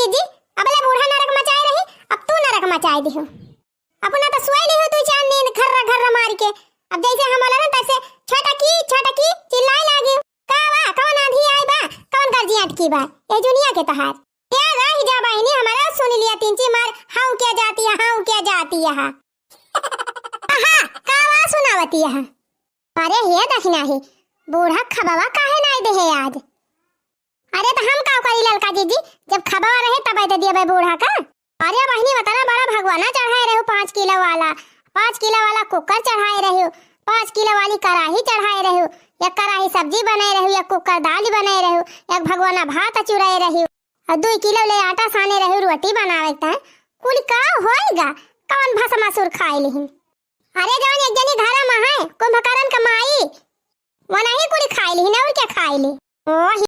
जीजी, अबले बूढ़ा नरक मचाए रही, अब तू नरक मचाए दी हो। अपना तो सोई नहीं हो तू चांद नींद घर्रा घर्रा मार के। अब जैसे हम वाला ना तैसे छटकी चिल्लाए लागे। का वा कौन आंधी आई बा, कौन गर्जी अटकी बा ए दुनिया के तहार। क्या रह जा बहनी हमारा सुन लिया तीन ची मार हाउ क्या जाती है हाउ क्या जाती है। हां का वा सुनावती है। अरे हे दखना ही बूढ़ा खबावा काहे नहीं दे है आज। अरे तो हम का करी ललका जीजी, जब खबावा रहे तब दे दिया बे बूढ़ा का। अरे बहनी बताना बड़ा भगवाना चढ़ाए रहे 5 किलो वाला, 5 किलो वाला कुकर चढ़ाए रहे, 5 किलो वाली कढ़ाई चढ़ाए रहे, एक कढ़ाई सब्जी बनाए रहे, एक कुकर दाल बनाए रहे, एक भगवाना भात चुराए रहे, और 2 किलो ले आटा साने रहे रोटी बनावे ता। कुल का होएगा कौन भसमासुर खाए लिहिन। अरे जवन एक जनी घरा में है कुंभकर्ण का माई वो नहीं कुल खाए लिहिन और क्या खाए ली। ओ